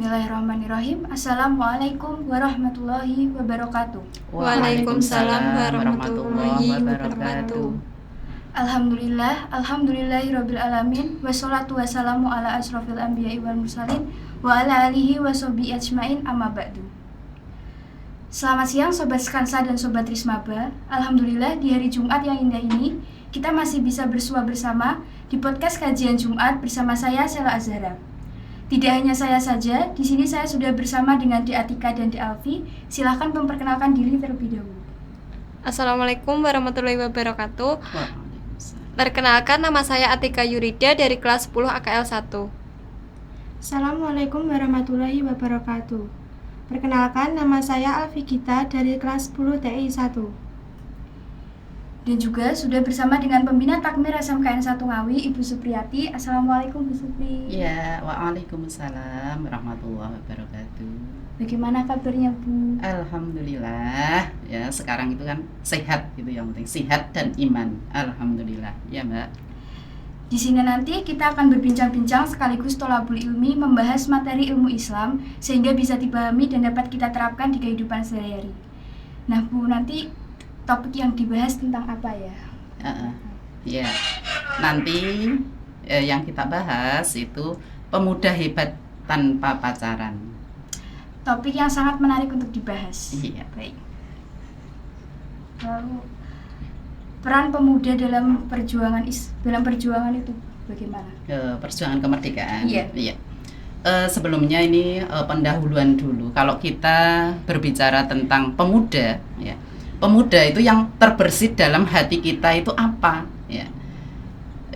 Bismillahirrahmanirrahim. Assalamualaikum warahmatullahi wabarakatuh. Waalaikumsalam warahmatullahi wabarakatuh. Alhamdulillahirabbil alamin wassalatu wassalamu ala asrofil anbiya'i wal mursalin wa ala alihi washabihi ajmain amma ba'du. Selamat siang Sobat Skansa dan Sobat Rismaba. Alhamdulillah di hari Jumat yang indah ini kita masih bisa bersua bersama di podcast kajian Jumat bersama saya Sela Azhara. Tidak hanya saya saja, di sini saya sudah bersama dengan Di Atika dan Di Alfi. Silahkan memperkenalkan diri terlebih dahulu. Assalamualaikum warahmatullahi wabarakatuh. Perkenalkan, nama saya Atika Yurida dari kelas 10 AKL 1. Assalamualaikum warahmatullahi wabarakatuh. Perkenalkan, nama saya Alfi Gita dari kelas 10 TI 1. Dan juga sudah bersama dengan pembina Takmir SMKN 1 Ngawi, Ibu Supriyati. Assalamualaikum Bu Supri. Ya, waalaikumsalam warahmatullahi wabarakatuh. Bagaimana kabarnya Bu? Alhamdulillah. Ya, sekarang itu kan sehat, itu yang penting, sehat dan iman. Alhamdulillah. Ya, Mbak. Di sini nanti kita akan berbincang-bincang sekaligus tholabul ilmi, membahas materi ilmu Islam sehingga bisa dipahami dan dapat kita terapkan di kehidupan sehari-hari. Nah, Bu, nanti topik yang dibahas tentang apa ya? Ya, nanti yang kita bahas itu pemuda hebat tanpa pacaran. Topik yang sangat menarik untuk dibahas. Iya. Baik. Lalu peran pemuda dalam perjuangan itu bagaimana? Perjuangan kemerdekaan. Iya. Sebelumnya ini pendahuluan dulu. Kalau kita berbicara tentang pemuda, ya. Pemuda itu yang terbersit dalam hati kita itu apa? Ya.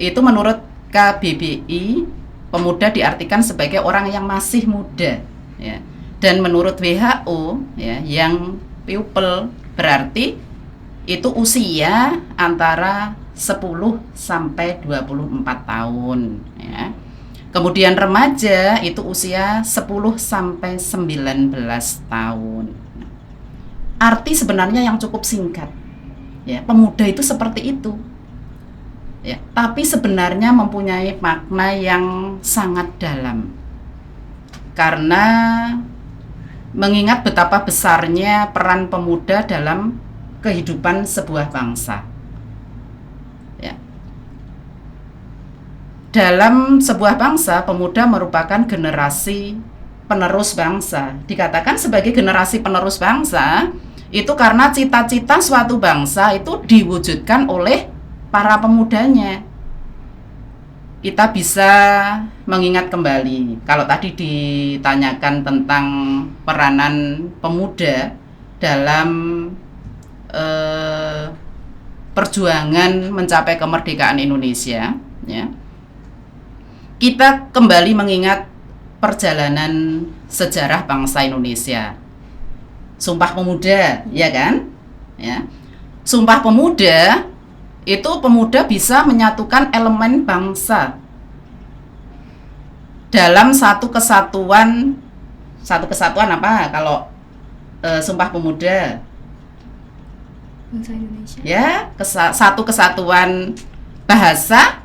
Itu menurut KBBI, pemuda diartikan sebagai orang yang masih muda. Ya. Dan menurut WHO, ya, yang pupil berarti itu usia antara 10 sampai 24 tahun. Ya. Kemudian remaja itu usia 10 sampai 19 tahun. Arti sebenarnya yang cukup singkat, ya, pemuda itu seperti itu, ya, tapi sebenarnya mempunyai makna yang sangat dalam, karena mengingat betapa besarnya peran pemuda dalam kehidupan sebuah bangsa, ya. Dalam sebuah bangsa, pemuda merupakan generasi penerus bangsa. Dikatakan sebagai generasi penerus bangsa itu karena cita-cita suatu bangsa itu diwujudkan oleh para pemudanya. Kita bisa mengingat kembali, kalau tadi ditanyakan tentang peranan pemuda dalam perjuangan mencapai kemerdekaan Indonesia, ya. Kita kembali mengingat perjalanan sejarah bangsa Indonesia. Sumpah Pemuda, ya kan? Ya. Sumpah Pemuda itu pemuda bisa menyatukan elemen bangsa dalam satu kesatuan. Satu kesatuan apa? Kalau Sumpah Pemuda, Bangsa Indonesia. ya, satu kesatuan bahasa,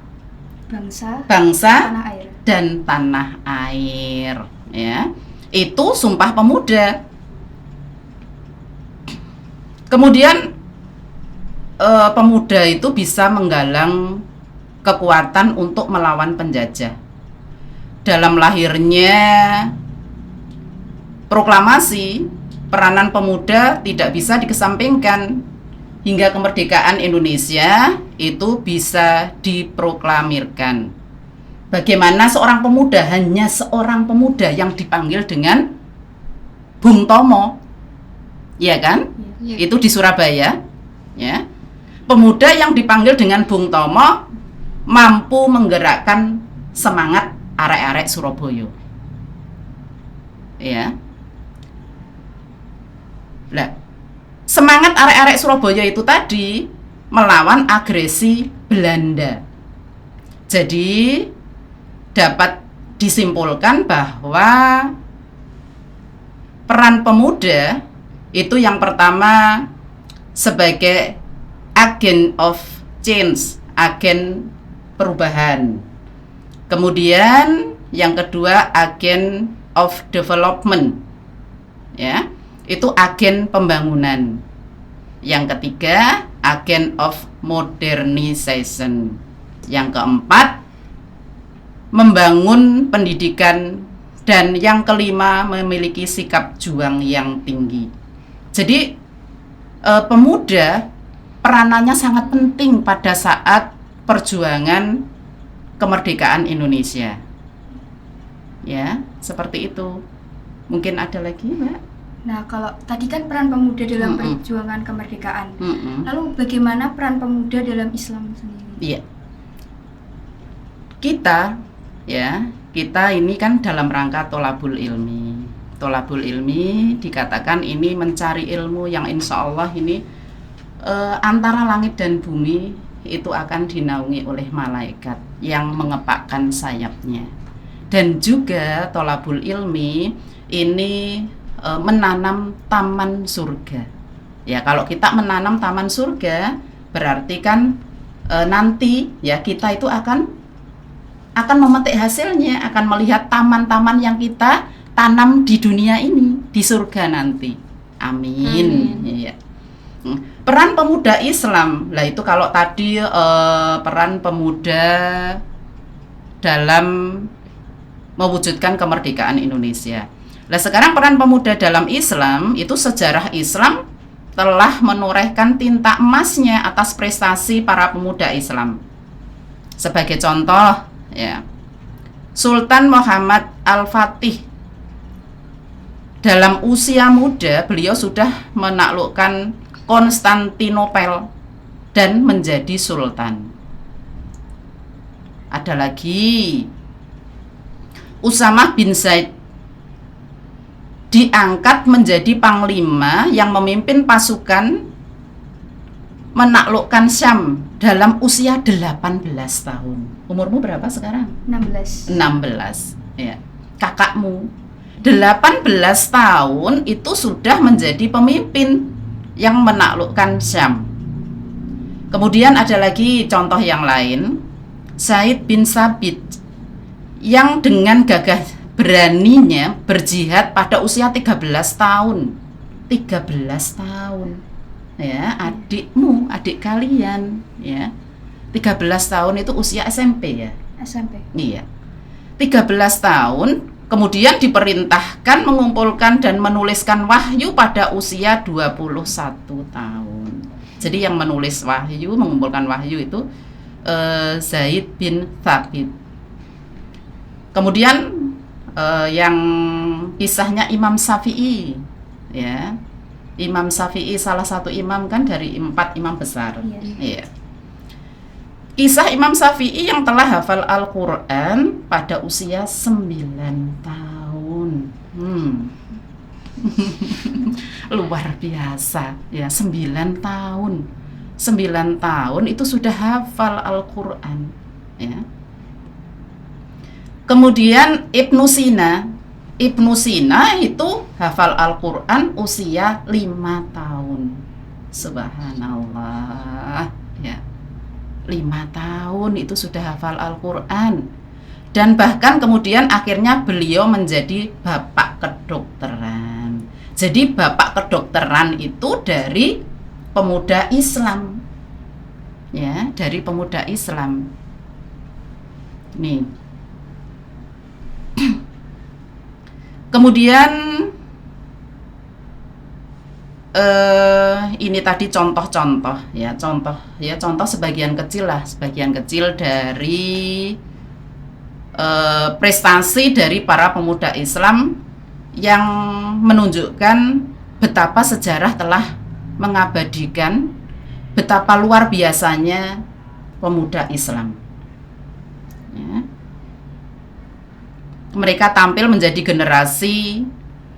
Bangsa tanah air. dan tanah air, ya. Itu Sumpah Pemuda. Kemudian pemuda itu bisa menggalang kekuatan untuk melawan penjajah. Dalam lahirnya proklamasi, peranan pemuda tidak bisa dikesampingkan. Hingga kemerdekaan Indonesia itu bisa diproklamirkan. Bagaimana seorang pemuda, hanya seorang pemuda yang dipanggil dengan Bung Tomo, ya kan? Ya. Itu di Surabaya, ya. Pemuda yang dipanggil dengan Bung Tomo mampu menggerakkan semangat arek-arek Surabaya, ya. Lah, semangat arek-arek Surabaya itu tadi melawan agresi Belanda. Jadi dapat disimpulkan bahwa peran pemuda itu yang pertama sebagai agent of change, agen perubahan. Kemudian yang kedua agen of development. Ya, itu agen pembangunan. Yang ketiga, agent of modernization. Yang keempat, membangun pendidikan. Dan yang kelima, memiliki sikap juang yang tinggi. Jadi pemuda peranannya sangat penting pada saat perjuangan kemerdekaan Indonesia. Ya, seperti itu. Mungkin ada lagi, Mbak? Nah, kalau tadi kan peran pemuda dalam perjuangan kemerdekaan. Lalu bagaimana peran pemuda dalam Islam sendiri? Iya. Kita ini kan dalam rangka tolabul ilmi. Tolabul ilmi dikatakan ini mencari ilmu yang insya Allah ini antara langit dan bumi itu akan dinaungi oleh malaikat yang mengepakkan sayapnya. Dan juga tolabul ilmi ini menanam taman surga. Ya, kalau kita menanam taman surga berarti kan nanti ya kita itu akan memetik hasilnya, akan melihat taman-taman yang kita tanam di dunia ini, di surga nanti. Amin. Ya. Peran pemuda Islam, lah itu kalau tadi peran pemuda dalam mewujudkan kemerdekaan Indonesia. Nah, sekarang peran pemuda dalam Islam itu sejarah Islam telah menorehkan tinta emasnya atas prestasi para pemuda Islam. Sebagai contoh, ya, Sultan Muhammad Al-Fatih dalam usia muda beliau sudah menaklukkan Konstantinopel dan menjadi sultan. Ada lagi Usamah bin Zaid diangkat menjadi panglima yang memimpin pasukan menaklukkan Syam dalam usia 18 tahun. Umurmu berapa sekarang? 16. Ya. Kakakmu 18 tahun itu sudah menjadi pemimpin yang menaklukkan Syam. Kemudian ada lagi contoh yang lain, Zaid bin Sabit yang dengan gagah beraninya berjihad pada usia 13 tahun. 13 tahun. Ya, adik kalian, ya. 13 tahun itu usia SMP ya? SMP. Iya. 13 tahun, kemudian diperintahkan mengumpulkan dan menuliskan wahyu pada usia 21 tahun. Jadi yang menulis wahyu, mengumpulkan wahyu itu Zaid bin Thabit. Kemudian yang kisahnya Imam Syafi'i, ya. Imam Syafi'i salah satu imam kan dari 4 imam besar. Iya. Kisah Imam Syafi'i yang telah hafal Al-Quran pada usia 9 tahun. Luar biasa ya, 9 tahun. 9 tahun itu sudah hafal Al-Quran, ya. Kemudian Ibnu Sina itu hafal Al-Quran usia 5 tahun. Subhanallah, ya. 5 tahun itu sudah hafal Al-Quran. Dan bahkan kemudian akhirnya beliau menjadi bapak kedokteran. Jadi bapak kedokteran itu dari pemuda Islam. Ya, dari pemuda Islam. Nih. Kemudian ini tadi contoh-contoh ya, contoh sebagian kecil dari prestasi dari para pemuda Islam yang menunjukkan betapa sejarah telah mengabadikan betapa luar biasanya pemuda Islam. Ya. Mereka tampil menjadi generasi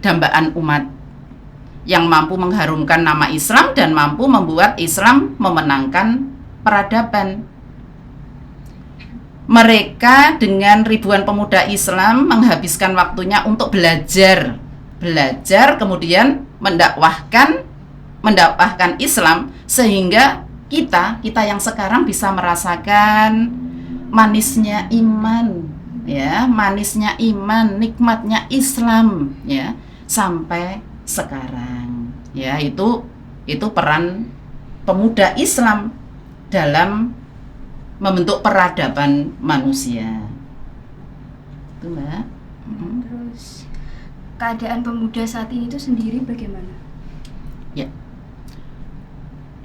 dambaan umat yang mampu mengharumkan nama Islam dan mampu membuat Islam memenangkan peradaban. Mereka dengan ribuan pemuda Islam menghabiskan waktunya untuk belajar kemudian mendakwahkan Islam sehingga kita yang sekarang bisa merasakan manisnya iman, ya, manisnya iman, nikmatnya Islam, ya, sampai sekarang. Ya, itu peran pemuda Islam dalam membentuk peradaban manusia. Itu, Mbak. Terus keadaan pemuda saat ini itu sendiri bagaimana? Ya.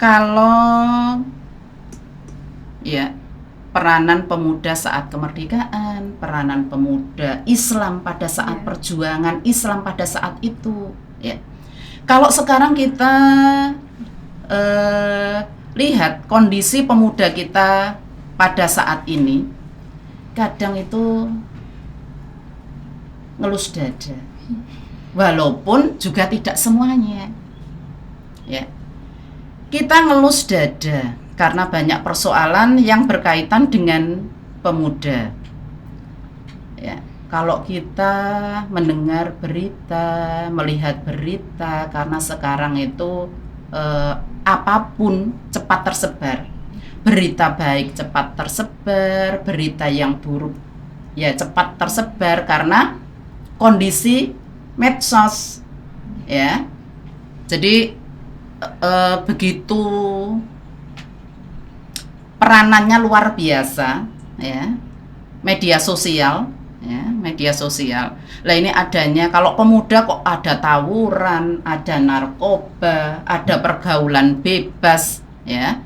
Kalau ya, peranan pemuda saat kemerdekaan, peranan pemuda Islam pada saat perjuangan Islam pada saat itu, ya. Kalau sekarang kita lihat kondisi pemuda kita pada saat ini, kadang itu ngelus dada, walaupun juga tidak semuanya, ya. Kita ngelus dada karena banyak persoalan yang berkaitan dengan pemuda, ya. Kalau kita mendengar berita, melihat berita, karena sekarang itu apapun cepat tersebar, berita baik cepat tersebar, berita yang buruk ya cepat tersebar karena kondisi medsos, ya. Jadi begitu peranannya luar biasa, ya, media sosial, ya, media sosial. Lah ini adanya, kalau pemuda kok ada tawuran, ada narkoba, ada pergaulan bebas, ya,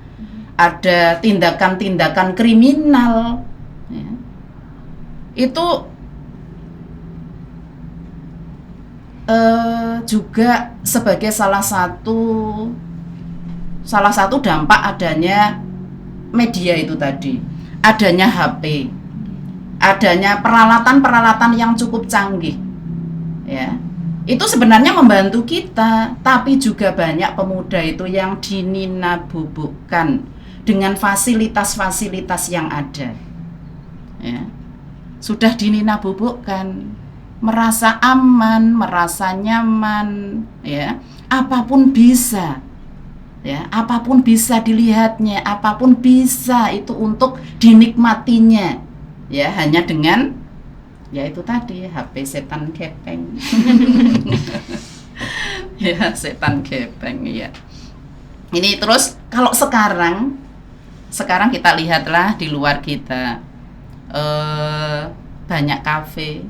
ada tindakan-tindakan kriminal, ya. Itu juga sebagai salah satu dampak adanya media itu tadi, adanya HP, adanya peralatan-peralatan yang cukup canggih, ya. Itu sebenarnya membantu kita, tapi juga banyak pemuda itu yang dininabubukkan dengan fasilitas-fasilitas yang ada, ya. Sudah dininabubukkan, merasa aman, merasa nyaman, ya. Apapun bisa, ya, apapun bisa dilihatnya, apapun bisa itu untuk dinikmatinya, ya, hanya dengan ya itu tadi HP setan gepeng. Ya, setan gepeng, ya. Ini terus kalau sekarang kita lihatlah di luar kita, banyak kafe,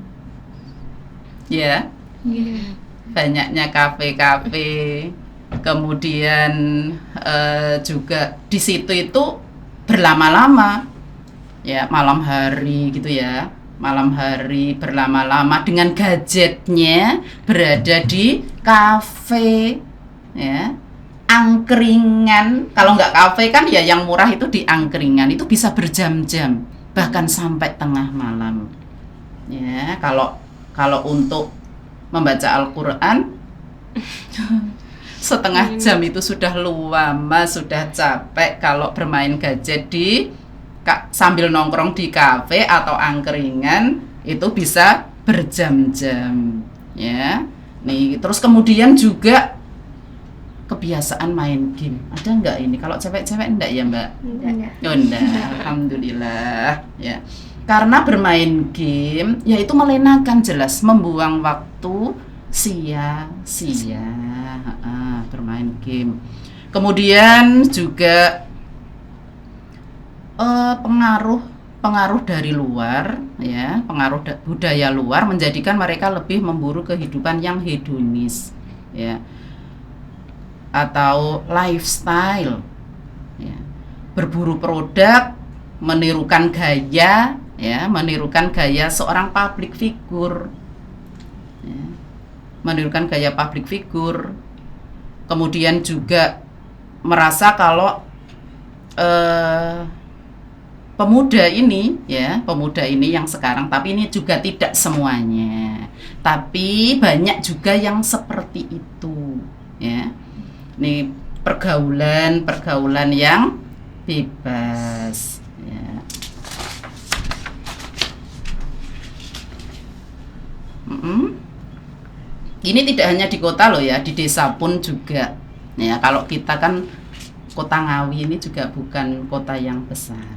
ya, banyaknya kafe-kafe. Kemudian juga di situ itu berlama-lama, ya, malam hari gitu, ya, malam hari berlama-lama dengan gadgetnya berada di kafe, ya, angkringan. Kalau nggak kafe kan ya yang murah itu di angkringan, itu bisa berjam-jam bahkan sampai tengah malam, ya. Kalau untuk membaca Al-Quran setengah jam itu sudah lama, sudah capek. Kalau bermain gadget sambil nongkrong di kafe atau angkringan itu bisa berjam-jam, ya. Nih, terus kemudian juga kebiasaan main game. Ada enggak ini? Kalau cewek-cewek enggak ya, Mbak? Enggak. Oh, enggak. Alhamdulillah, ya. Karena bermain game ya itu melenakan, jelas membuang waktu sia-sia, bermain game. Kemudian juga pengaruh dari luar, ya, pengaruh budaya luar menjadikan mereka lebih memburu kehidupan yang hedonis, ya, atau lifestyle, ya, berburu produk, menirukan gaya, ya, menirukan gaya seorang public figure, ya, menirukan gaya public figure. Kemudian juga merasa kalau pemuda ini yang sekarang, tapi ini juga tidak semuanya, tapi banyak juga yang seperti itu, ya. Ini pergaulan yang bebas, ya. Ini tidak hanya di kota loh, ya, di desa pun juga, ya. Kalau kita kan Kota Ngawi ini juga bukan kota yang besar,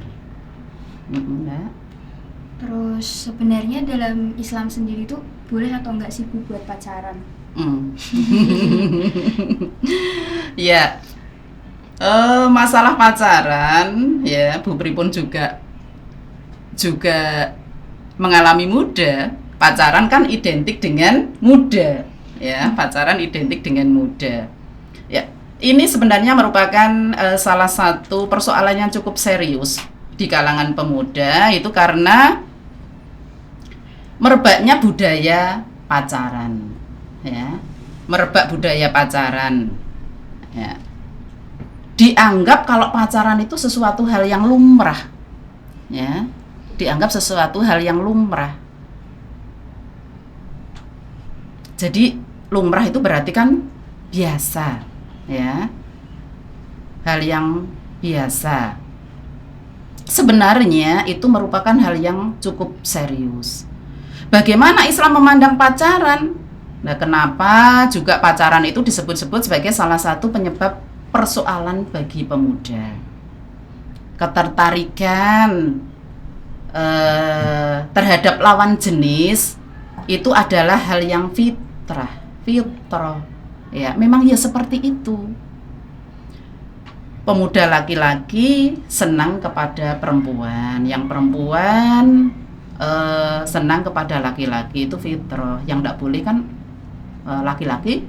Terus sebenarnya dalam Islam sendiri tuh boleh atau enggak sih Bu buat pacaran? Ya, masalah pacaran ya Bu Pri pun juga mengalami muda. Pacaran kan identik dengan muda, ya. Pacaran identik dengan muda. Ya, ini sebenarnya merupakan salah satu persoalan yang cukup serius di kalangan pemuda, itu karena merebaknya budaya pacaran, ya. Merebak budaya pacaran, ya. Dianggap kalau pacaran itu sesuatu hal yang lumrah, ya. Dianggap sesuatu hal yang lumrah. Jadi lumrah itu berarti kan biasa, ya. Hal yang biasa. Sebenarnya itu merupakan hal yang cukup serius. Bagaimana Islam memandang pacaran? Nah, kenapa juga pacaran itu disebut-sebut sebagai salah satu penyebab persoalan bagi pemuda? Ketertarikan terhadap lawan jenis itu adalah hal yang fitrah, ya, memang ya seperti itu. Pemuda laki-laki senang kepada perempuan, yang perempuan senang kepada laki-laki, itu fitrah. Yang tidak boleh kan laki-laki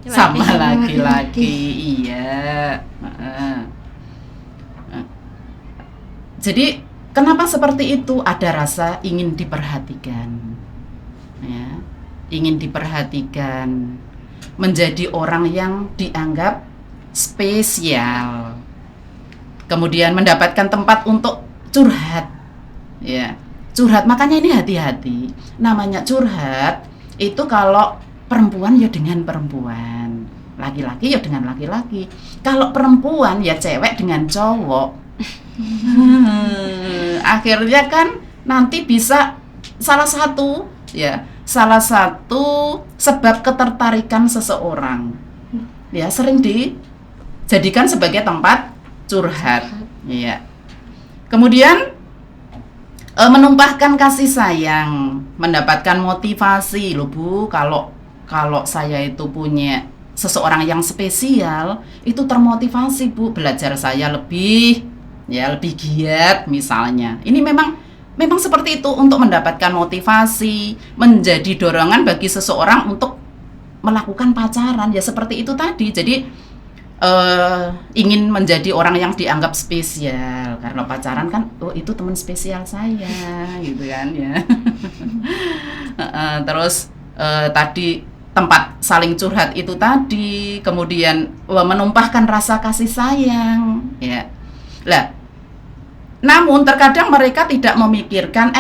sama laki-laki, iya. Jadi kenapa seperti itu? Ada rasa ingin diperhatikan, ya, ingin diperhatikan, menjadi orang yang dianggap spesial, kemudian mendapatkan tempat untuk curhat, ya. Curhat, makanya ini hati-hati. Namanya curhat itu kalau perempuan ya dengan perempuan, laki-laki ya dengan laki-laki. Kalau perempuan ya cewek dengan cowok. Akhirnya kan nanti bisa salah satu sebab ketertarikan seseorang, ya, sering dijadikan sebagai tempat curhat, ya. Kemudian menumpahkan kasih sayang, mendapatkan motivasi. Loh Bu, kalau saya itu punya seseorang yang spesial, itu termotivasi Bu, belajar saya lebih giat misalnya. Ini memang seperti itu, untuk mendapatkan motivasi, menjadi dorongan bagi seseorang untuk melakukan pacaran, ya seperti itu tadi. Jadi ingin menjadi orang yang dianggap spesial, karena pacaran kan, oh itu teman spesial saya, gitu kan, ya. Terus tadi tempat saling curhat itu tadi, kemudian menumpahkan rasa kasih sayang, ya. Lah, namun terkadang mereka tidak memikirkan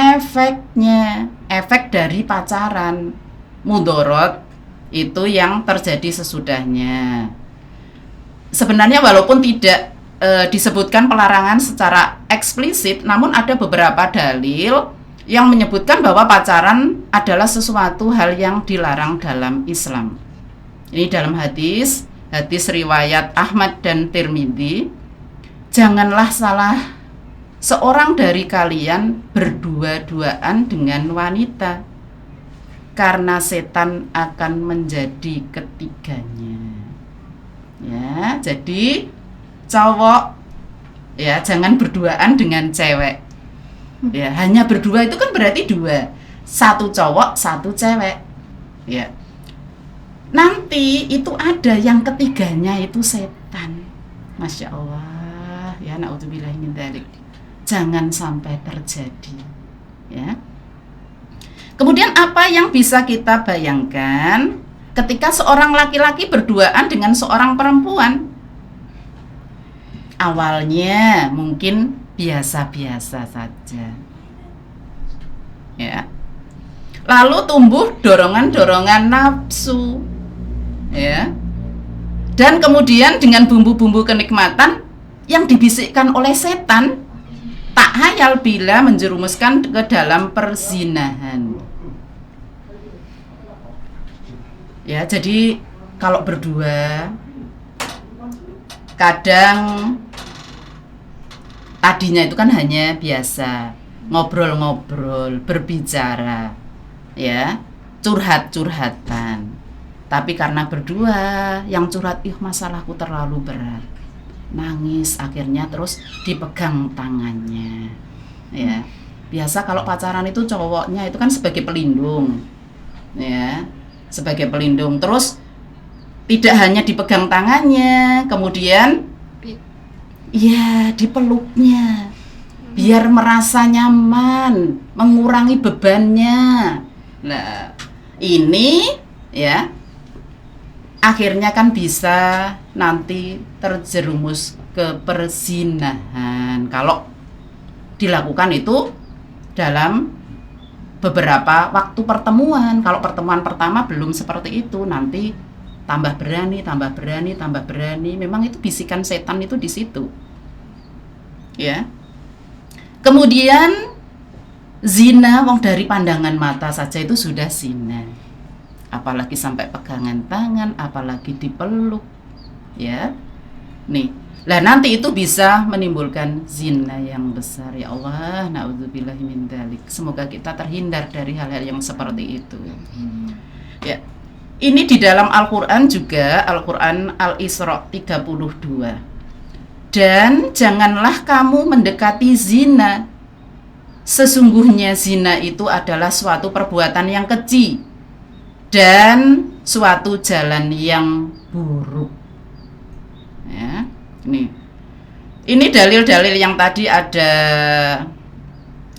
efek dari pacaran, mudorot itu yang terjadi sesudahnya. Sebenarnya walaupun tidak disebutkan pelarangan secara eksplisit, namun ada beberapa dalil yang menyebutkan bahwa pacaran adalah sesuatu hal yang dilarang dalam Islam. Ini dalam hadis riwayat Ahmad dan Tirmidzi. Janganlah salah seorang dari kalian berdua-duaan dengan wanita, karena setan akan menjadi ketiganya. Ya, jadi cowok ya jangan berduaan dengan cewek. Ya, hanya berdua itu kan berarti dua. Satu cowok, satu cewek. Ya. Nanti itu ada yang ketiganya, itu setan. Masya Allah. Ya, na'udzubillahi min dzalik. Jangan sampai terjadi. Ya. Kemudian apa yang bisa kita bayangkan ketika seorang laki-laki berduaan dengan seorang perempuan? Awalnya mungkin biasa-biasa saja, ya. Lalu tumbuh dorongan-dorongan nafsu, ya. Dan kemudian dengan bumbu-bumbu kenikmatan yang dibisikkan oleh setan, tak hayal bila menjerumuskan ke dalam perzinahan. Ya, jadi kalau berdua kadang tadinya itu kan hanya biasa, ngobrol-ngobrol, berbicara, ya, curhat-curhatan. Tapi karena berdua, yang curhat, masalahku terlalu berat, nangis, akhirnya terus dipegang tangannya, ya. Biasa kalau pacaran itu cowoknya itu kan sebagai pelindung, ya, sebagai pelindung. Terus tidak hanya dipegang tangannya, kemudian ya dipeluknya, biar merasa nyaman, mengurangi bebannya. Nah, ini ya akhirnya kan bisa nanti terjerumus ke perzinahan kalau dilakukan itu dalam beberapa waktu pertemuan. Kalau pertemuan pertama belum seperti itu, nanti tambah berani, tambah berani, tambah berani. Memang itu bisikan setan itu di situ, ya. Kemudian zina, wong dari pandangan mata saja itu sudah zina, apalagi sampai pegangan tangan, apalagi dipeluk, ya. Nih, lah nanti itu bisa menimbulkan zina yang besar. Ya Allah, na'udzubillahi min dzalik. Semoga kita terhindar dari hal-hal yang seperti itu. Ya. Ini di dalam Al-Qur'an juga, Al-Qur'an Al-Isra 32. Dan janganlah kamu mendekati zina. Sesungguhnya zina itu adalah suatu perbuatan yang keji dan suatu jalan yang buruk. Ya. Ini dalil-dalil yang tadi ada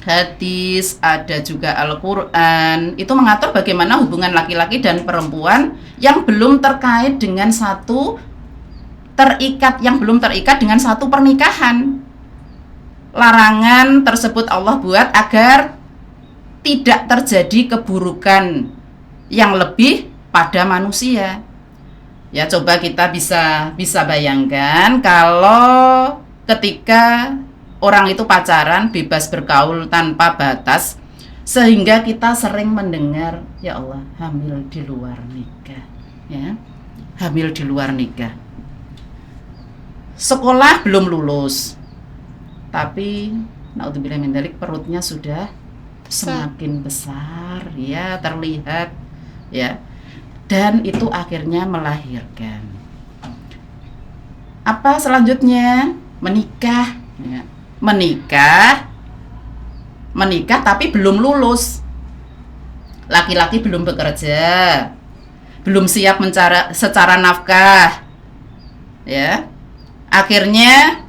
hadis, ada juga Al-Qur'an. Itu mengatur bagaimana hubungan laki-laki dan perempuan yang belum terkait dengan yang belum terikat dengan satu pernikahan. Larangan tersebut Allah buat agar tidak terjadi keburukan yang lebih pada manusia. Ya, coba kita bisa bayangkan kalau ketika orang itu pacaran bebas bergaul tanpa batas, sehingga kita sering mendengar, ya Allah, hamil di luar nikah, ya, hamil di luar nikah. Sekolah belum lulus, tapi naudzubillah min dzalik, perutnya sudah semakin besar, ya, terlihat, ya. Dan itu akhirnya melahirkan. Apa selanjutnya? Menikah, ya. Menikah tapi belum lulus. Laki-laki belum bekerja, belum siap secara nafkah, ya. Akhirnya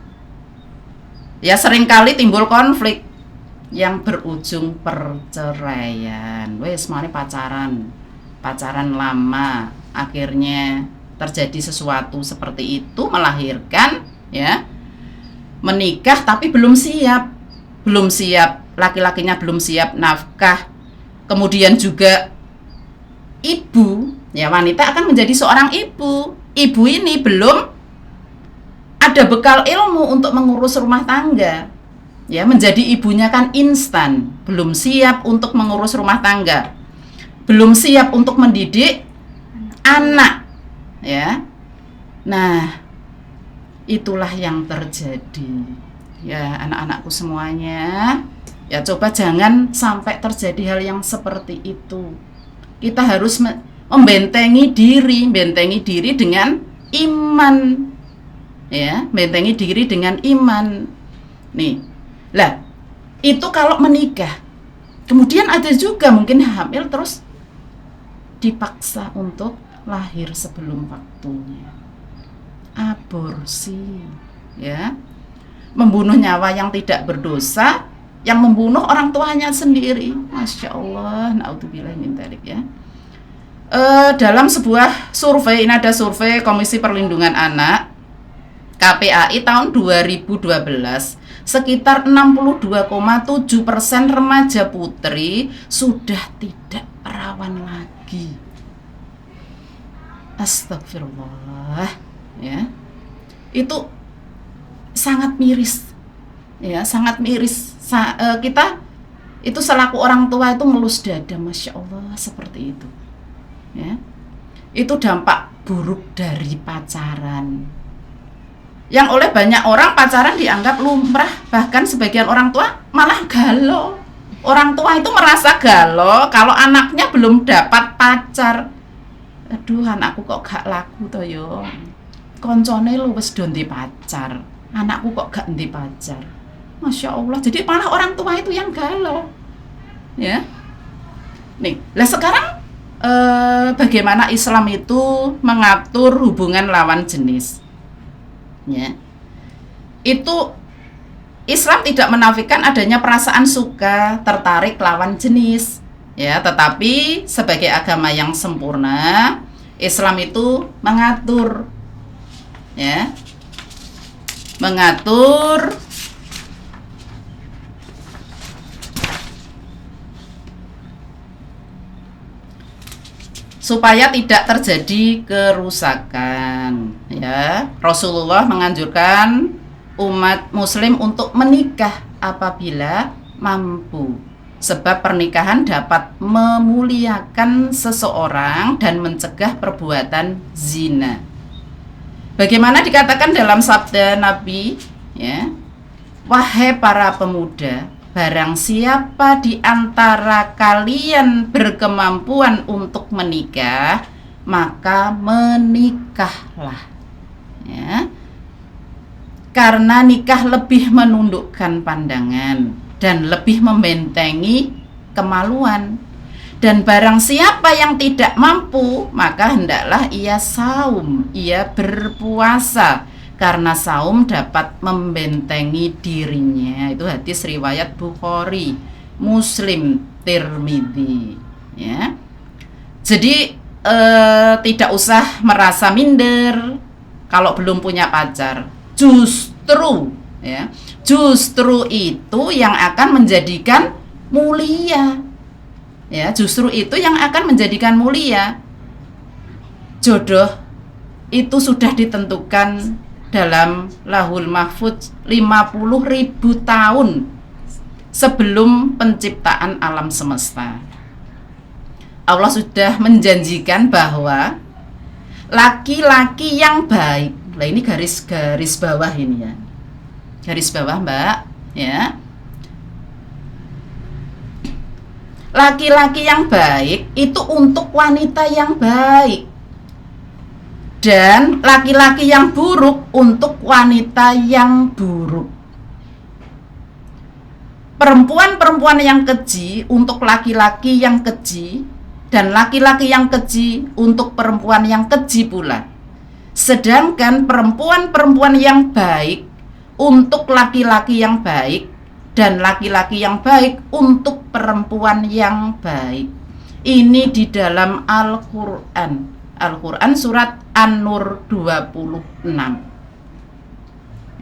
ya seringkali timbul konflik yang berujung perceraian. Wes mari pacaran lama, akhirnya terjadi sesuatu seperti itu, melahirkan, ya. Menikah tapi belum siap, laki-lakinya belum siap nafkah. Kemudian juga ibu, ya, wanita akan menjadi seorang ibu. Ibu ini belum ada bekal ilmu untuk mengurus rumah tangga, ya. Menjadi ibunya kan instan, belum siap untuk mengurus rumah tangga, belum siap untuk mendidik anak, ya. Nah, itulah yang terjadi, ya, anak-anakku semuanya. Ya, coba jangan sampai terjadi hal yang seperti itu. Kita harus membentengi diri dengan iman, ya, bentengi diri dengan iman. Nih, lah, itu kalau menikah. Kemudian ada juga mungkin hamil terus dipaksa untuk lahir sebelum waktunya, aborsi, ya, membunuh nyawa yang tidak berdosa, yang membunuh orang tuanya sendiri. Masya Allah, naudzubillah min dzalik, ya. Dalam sebuah survei, ini ada survei Komisi Perlindungan Anak KPAI tahun 2012, sekitar 62,7% remaja putri sudah tidak perawan lagi. Astagfirullah, ya. Itu sangat miris, ya, sangat miris. Kita itu selaku orang tua itu ngelus dada, Masya Allah, seperti itu, ya. Itu dampak buruk dari pacaran, yang oleh banyak orang pacaran dianggap lumrah, bahkan sebagian orang tua malah galau. Orang tua itu merasa galau kalau anaknya belum dapat pacar. Aduh, anakku kok gak laku toh yo. Koncone lu wis do ndek pacar. Anakku kok gak ndek pacar. Masya Allah. Jadi malah orang tua itu yang galau. Ya. Nih, lah sekarang bagaimana Islam itu mengatur hubungan lawan jenis? Ya. Itu Islam tidak menafikan adanya perasaan suka, tertarik lawan jenis, ya, tetapi sebagai agama yang sempurna, Islam itu mengatur, ya, mengatur supaya tidak terjadi kerusakan, ya. Rasulullah menganjurkan umat muslim untuk menikah apabila mampu, sebab pernikahan dapat memuliakan seseorang dan mencegah perbuatan zina. Bagaimana dikatakan dalam sabda Nabi, ya, wahai para pemuda, barang siapa di antara kalian berkemampuan untuk menikah, maka menikahlah, ya. Karena nikah lebih menundukkan pandangan dan lebih membentengi kemaluan. Dan barang siapa yang tidak mampu, maka hendaklah ia saum, ia berpuasa, karena saum dapat membentengi dirinya. Itu hadis riwayat Bukhari, Muslim, Tirmidzi, ya. Jadi tidak usah merasa minder kalau belum punya pacar. Justru, ya, justru itu yang akan menjadikan mulia, ya, justru itu yang akan menjadikan mulia. Jodoh itu sudah ditentukan dalam Lauhul Mahfudz 50.000 tahun sebelum penciptaan alam semesta. Allah sudah menjanjikan bahwa laki-laki yang baik, nah ini garis bawah ini, ya, garis bawah Mbak, ya, laki-laki yang baik itu untuk wanita yang baik, dan laki-laki yang buruk untuk wanita yang buruk. Perempuan-perempuan yang keji untuk laki-laki yang keji, dan laki-laki yang keji untuk perempuan yang keji pula. Sedangkan perempuan-perempuan yang baik untuk laki-laki yang baik, dan laki-laki yang baik untuk perempuan yang baik. Ini di dalam Al-Quran. Al-Quran surat An-Nur 26.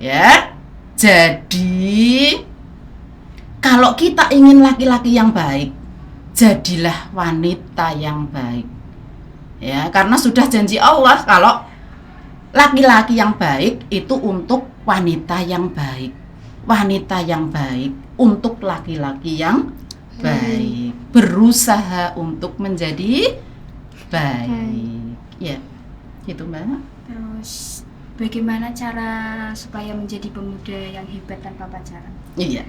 Ya. Jadi kalau kita ingin laki-laki yang baik, jadilah wanita yang baik. Ya, karena sudah janji Allah kalau laki-laki yang baik itu untuk wanita yang baik. Wanita yang baik untuk laki-laki yang baik. Berusaha untuk menjadi baik. Ya, gitu Mbak. Terus bagaimana cara supaya menjadi pemuda yang hebat tanpa pacaran? Iya.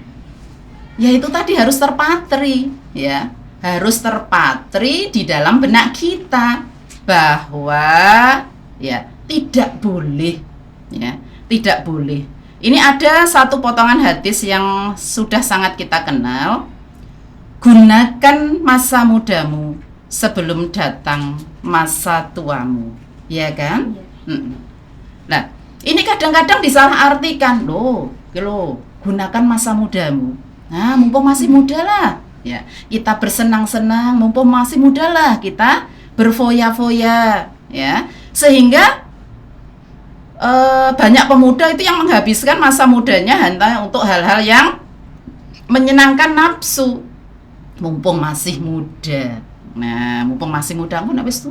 Ya itu tadi harus terpatri, ya. Harus terpatri di dalam benak kita bahwa ya tidak boleh, ya, tidak boleh. Ini ada satu potongan hadis yang sudah sangat kita kenal. Gunakan masa mudamu sebelum datang masa tuamu, ya kan? Nah, ini kadang-kadang disalahartikan, loh, gunakan masa mudamu. Nah, mumpung masih muda lah, ya, kita bersenang-senang, mumpung masih muda lah, kita berfoya-foya, ya, sehingga banyak pemuda itu yang menghabiskan masa mudanya hanya untuk hal-hal yang menyenangkan nafsu, mumpung masih muda. Nah, mumpung masih muda, aku nek wis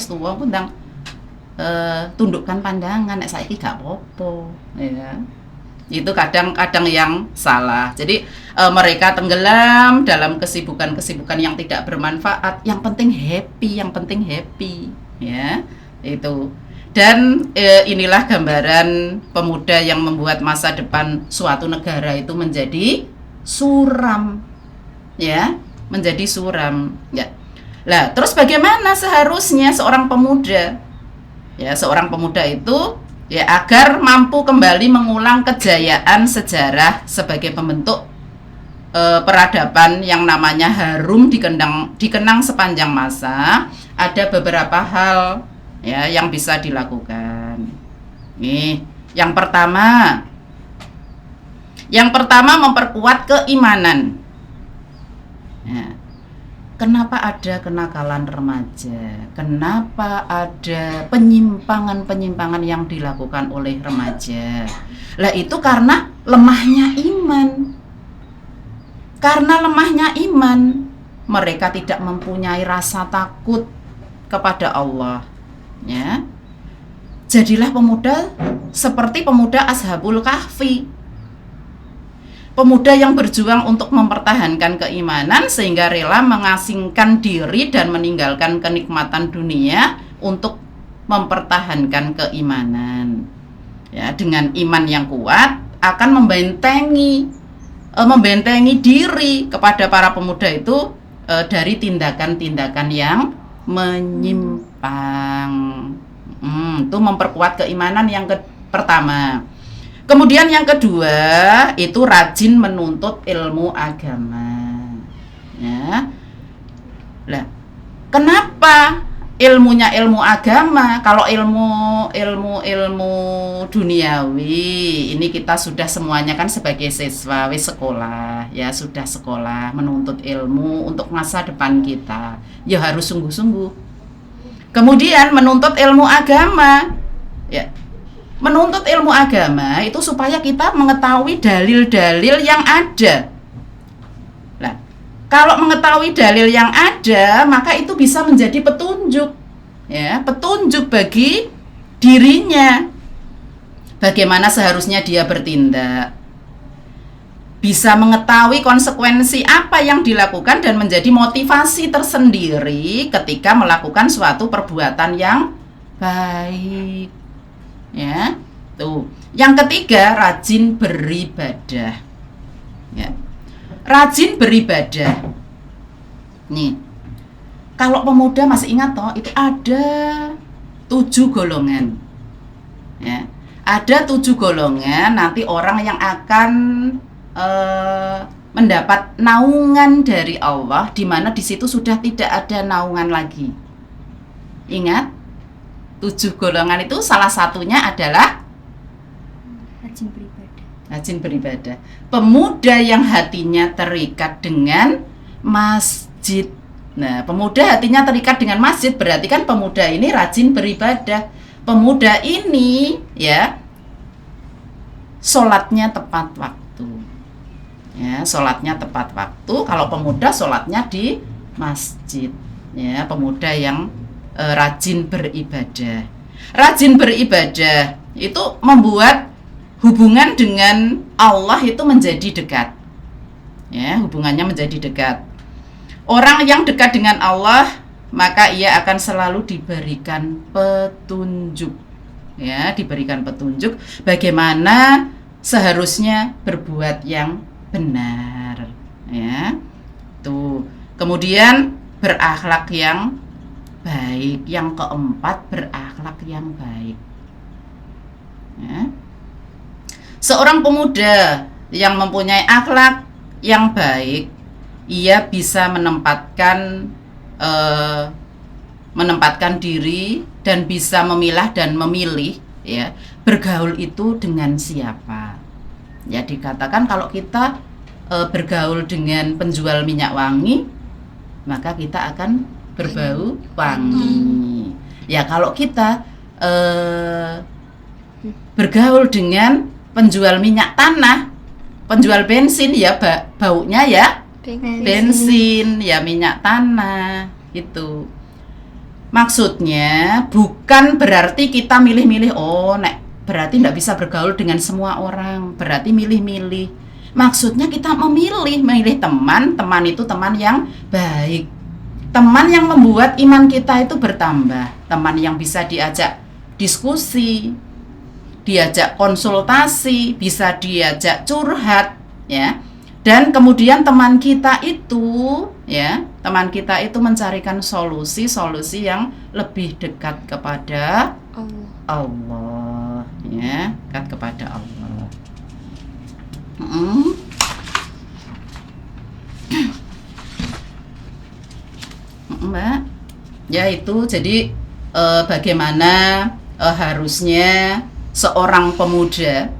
tuwa, aku ndang tundukkan pandangan, nek saiki gak apa-apa, ya. Itu kadang-kadang yang salah. Jadi mereka tenggelam dalam kesibukan-kesibukan yang tidak bermanfaat. Yang penting happy, ya. Itu. Dan inilah gambaran pemuda yang membuat masa depan suatu negara itu menjadi suram, ya, menjadi suram, ya. Lah, terus bagaimana seharusnya seorang pemuda, ya, seorang pemuda itu, ya, agar mampu kembali mengulang kejayaan sejarah sebagai pembentuk peradaban yang namanya harum dikenang sepanjang masa. Ada beberapa hal, ya, yang bisa dilakukan. Nih, yang pertama memperkuat keimanan. Ya. Kenapa ada kenakalan remaja? Kenapa ada penyimpangan-penyimpangan yang dilakukan oleh remaja? Lah, itu karena lemahnya iman. Karena lemahnya iman, mereka tidak mempunyai rasa takut kepada Allah. Ya, jadilah pemuda seperti pemuda Ashabul Kahfi, pemuda yang berjuang untuk mempertahankan keimanan sehingga rela mengasingkan diri dan meninggalkan kenikmatan dunia untuk mempertahankan keimanan. Ya, dengan iman yang kuat akan membentengi diri kepada para pemuda itu dari tindakan-tindakan yang menyimpang. Itu memperkuat keimanan yang pertama. Kemudian yang kedua itu rajin menuntut ilmu agama. Ya. Lah, kenapa ilmunya ilmu agama? Kalau ilmu duniawi ini kita sudah semuanya kan sebagai siswa sekolah, ya, sudah sekolah menuntut ilmu untuk masa depan kita, ya harus sungguh-sungguh. Kemudian menuntut ilmu agama, ya, menuntut ilmu agama itu supaya kita mengetahui dalil-dalil yang ada. Nah, kalau mengetahui dalil yang ada, maka itu bisa menjadi petunjuk, ya, petunjuk bagi dirinya. Bagaimana seharusnya dia bertindak, bisa mengetahui konsekuensi apa yang dilakukan dan menjadi motivasi tersendiri ketika melakukan suatu perbuatan yang baik. Ya, tuh. Yang ketiga, rajin beribadah. Ya. Rajin beribadah. Nih, kalau pemuda masih ingat toh, itu ada 7 golongan. Ya. Ada 7 golongan nanti orang yang akan mendapat naungan dari Allah, di mana di situ sudah tidak ada naungan lagi. Ingat, 7 golongan itu salah satunya adalah Rajin beribadah. Rajin beribadah. Pemuda yang hatinya terikat dengan masjid. Nah, pemuda hatinya terikat dengan masjid berarti kan pemuda ini rajin beribadah. Pemuda ini, ya, sholatnya tepat waktu. Ya, sholatnya tepat waktu. Kalau pemuda sholatnya di masjid. Ya, pemuda yang rajin beribadah. Rajin beribadah itu membuat hubungan dengan Allah itu menjadi dekat. Ya, hubungannya menjadi dekat. Orang yang dekat dengan Allah, maka ia akan selalu diberikan petunjuk. Ya, diberikan petunjuk bagaimana seharusnya berbuat yang benar. Ya. Tuh. Kemudian berakhlak yang baik. Yang keempat, berakhlak yang baik. Ya. Seorang pemuda yang mempunyai akhlak yang baik, ia bisa menempatkan diri dan bisa memilah dan memilih, ya, bergaul itu dengan siapa. Ya, dikatakan kalau kita bergaul dengan penjual minyak wangi, maka kita akan berbau wangi. Ya, kalau kita bergaul dengan penjual minyak tanah, penjual bensin, ya baunya ya bensin, ya minyak tanah itu. Maksudnya bukan berarti kita milih-milih, berarti tidak bisa bergaul dengan semua orang, berarti milih-milih. Maksudnya kita memilih teman itu teman yang baik, teman yang membuat iman kita itu bertambah, teman yang bisa diajak diskusi, diajak konsultasi, bisa diajak curhat, ya. Dan kemudian teman kita itu mencarikan solusi yang lebih dekat kepada Allah, ya, dekat kepada Allah. Mbak, ya itu jadi bagaimana harusnya seorang pemuda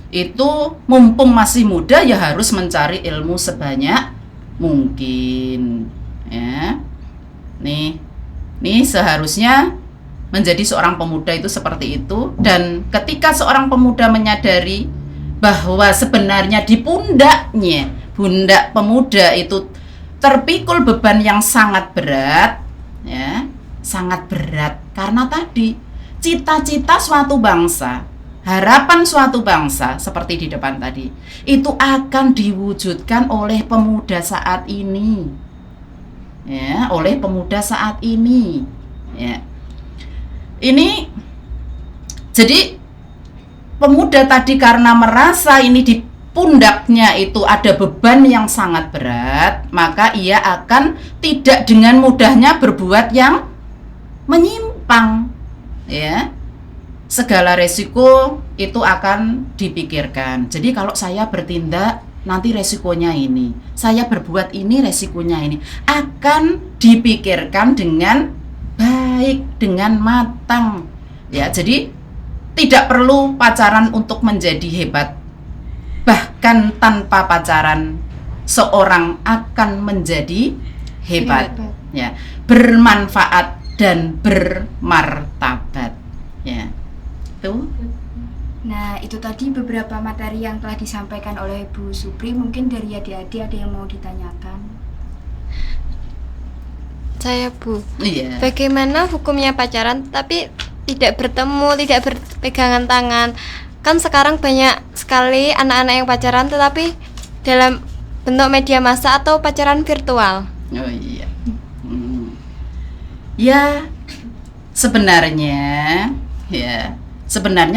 itu mumpung masih muda ya harus mencari ilmu sebanyak mungkin, ya. Nih seharusnya menjadi seorang pemuda itu seperti itu. Dan ketika seorang pemuda menyadari bahwa sebenarnya di pundak pemuda itu terpikul beban yang sangat berat, ya, sangat berat, karena tadi cita-cita suatu bangsa, harapan suatu bangsa seperti di depan tadi itu akan diwujudkan oleh pemuda saat ini, ya, oleh pemuda saat ini, ya. Ini jadi pemuda tadi karena merasa ini di pundaknya itu ada beban yang sangat berat, maka ia akan tidak dengan mudahnya berbuat yang menyimpang, ya. Segala resiko itu akan dipikirkan. Jadi kalau saya bertindak nanti resikonya ini, saya berbuat ini resikonya ini, akan dipikirkan dengan baik, dengan matang, ya. Jadi tidak perlu pacaran untuk menjadi hebat. Bahkan tanpa pacaran seorang akan menjadi hebat, ya, bermanfaat dan bermartabat, ya. Itu. Nah, itu tadi beberapa materi yang telah disampaikan oleh Bu Supri. Mungkin dari adik-adik ada yang mau ditanyakan. Saya, Bu. Iya. Bagaimana hukumnya pacaran tapi tidak bertemu, tidak berpegangan tangan? Kan sekarang banyak sekali anak-anak yang pacaran tetapi dalam bentuk media massa atau pacaran virtual. Oh iya. Ya, sebenarnya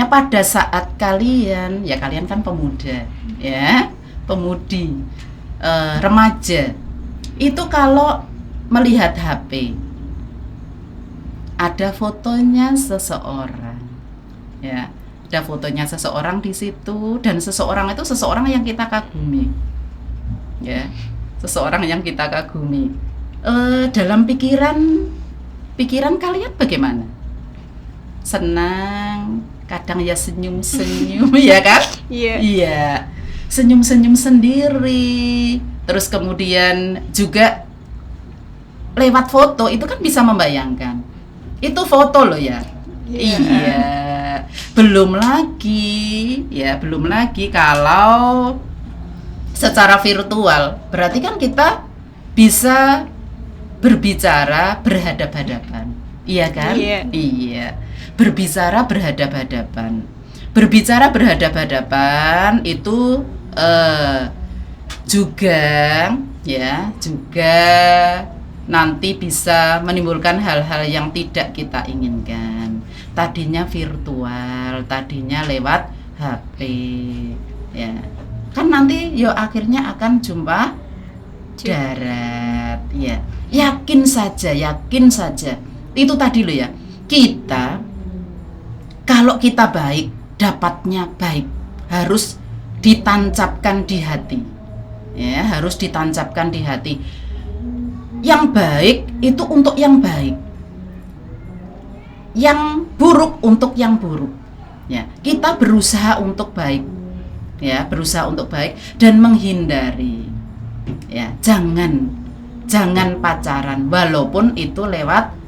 pada saat kalian kan pemuda, ya, pemudi, remaja, itu kalau melihat HP ada fotonya seseorang, ya, ada fotonya seseorang di situ, dan seseorang itu seseorang yang kita kagumi, ya, seseorang yang kita kagumi. Dalam pikiran kalian bagaimana? Senang, kadang ya senyum-senyum, ya kan? Iya. Iya, senyum-senyum sendiri. Terus kemudian juga lewat foto itu kan bisa membayangkan itu foto loh, ya. Iya. Belum lagi kalau secara virtual, berarti kan kita bisa berbicara berhadap-hadapan, iya kan? Iya. Berbicara berhadap-hadapan itu juga nanti bisa menimbulkan hal-hal yang tidak kita inginkan. Tadinya virtual, tadinya lewat HP, ya. Kan nanti akhirnya akan jumpa darat, ya. Yakin saja. Itu tadi loh, ya. Kita kalau kita baik, dapatnya baik, harus ditancapkan di hati. Ya, harus ditancapkan di hati. Yang baik itu untuk yang baik. Yang buruk untuk yang buruk. Ya, kita berusaha untuk baik. Ya, berusaha untuk baik dan menghindari. Ya, jangan pacaran walaupun itu lewat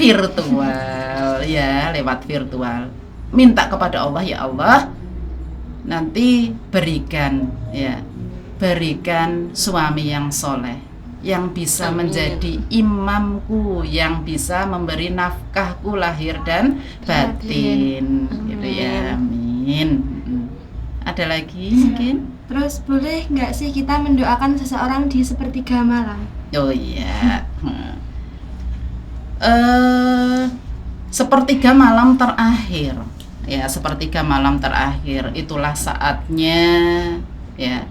virtual, ya, lewat virtual. Minta kepada Allah, ya Allah, nanti berikan suami yang soleh, yang bisa menjadi imamku, yang bisa memberi nafkahku lahir dan batin. Gitu ya, amin. Ada lagi mungkin? Terus boleh nggak sih kita mendoakan seseorang di sepertiga malam? Oh iya. sepertiga malam terakhir, ya sepertiga malam terakhir itulah saatnya, ya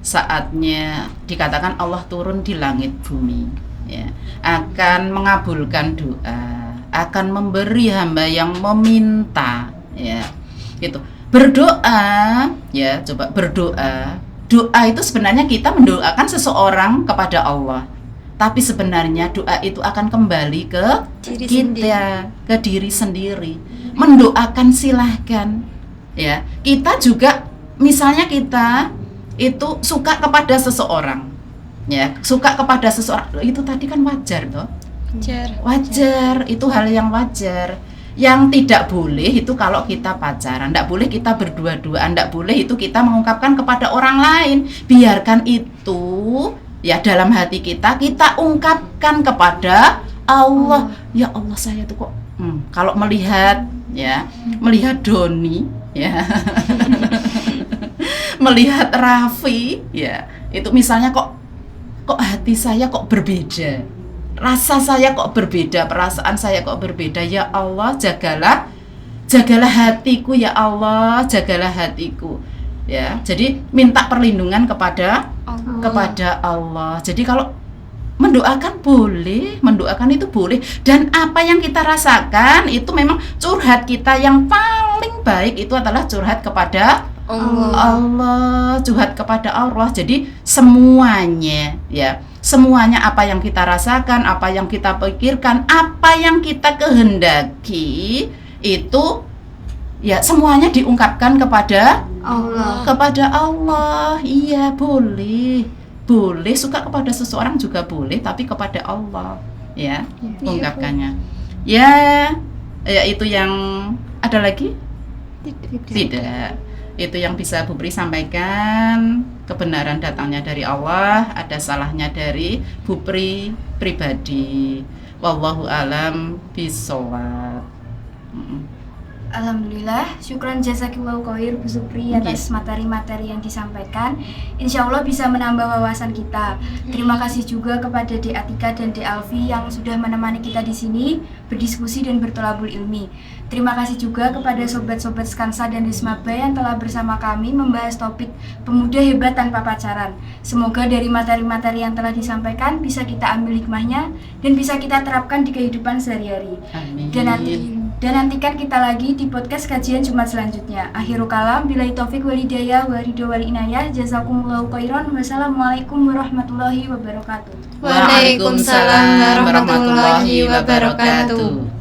saatnya dikatakan Allah turun di langit bumi, ya akan mengabulkan doa, akan memberi hamba yang meminta, ya gitu. Berdoa, ya coba berdoa. Doa itu sebenarnya kita mendoakan seseorang kepada Allah, tapi sebenarnya doa itu akan kembali ke Diri kita, ke diri sendiri. Mendoakan silahkan, ya kita juga misalnya kita itu suka kepada seseorang, ya suka kepada seseorang itu tadi kan wajar toh, wajar, itu hal yang wajar. Yang tidak boleh itu kalau kita pacaran, tidak boleh kita berdua-duaan, tidak boleh itu kita mengungkapkan kepada orang lain. Biarkan itu ya dalam hati kita ungkapkan kepada Allah. Ya Allah, saya tuh kok kalau melihat ya, melihat Doni ya. Melihat Raffi ya, itu misalnya kok hati saya kok berbeda, rasa saya kok berbeda, perasaan saya kok berbeda. Ya Allah, jagalah hatiku ya Allah, jagalah hatiku ya. Jadi minta perlindungan kepada Allah. Jadi kalau mendoakan boleh, mendoakan itu boleh, dan apa yang kita rasakan itu memang curhat kita yang paling baik itu adalah curhat kepada Allah, curhat kepada Allah. Jadi semuanya ya, semuanya apa yang kita rasakan, apa yang kita pikirkan, apa yang kita kehendaki itu ya semuanya diungkapkan kepada Allah. Kepada Allah. Iya, boleh. Boleh suka kepada seseorang juga boleh, tapi kepada Allah ya ungkapkannya. Ya itu yang ada lagi? Tidak. Itu yang bisa Bu Pri sampaikan. Kebenaran datangnya dari Allah, ada salahnya dari Bu Pri pribadi. Wallahu alam bishawab. Alhamdulillah, syukran jazakillahu khair Bu Supri atas materi-materi yang disampaikan. Insya Allah bisa menambah wawasan kita. Terima kasih juga kepada Dek Atika dan Dek Alfi yang sudah menemani kita di sini berdiskusi dan bertolabul ilmi. Terima kasih juga kepada sobat-sobat Skansa dan Rismaba yang telah bersama kami membahas topik pemuda hebat tanpa pacaran. Semoga dari materi-materi yang telah disampaikan bisa kita ambil hikmahnya dan bisa kita terapkan di kehidupan sehari-hari. Amin. Dan nantikan kita lagi di podcast kajian Jumat selanjutnya. Akhirul kalam, billahi taufik wal hidayah wa ridho wal inayah. Jazakumullahu khairan. Wassalamualaikum warahmatullahi wabarakatuh. Waalaikumsalam warahmatullahi wabarakatuh.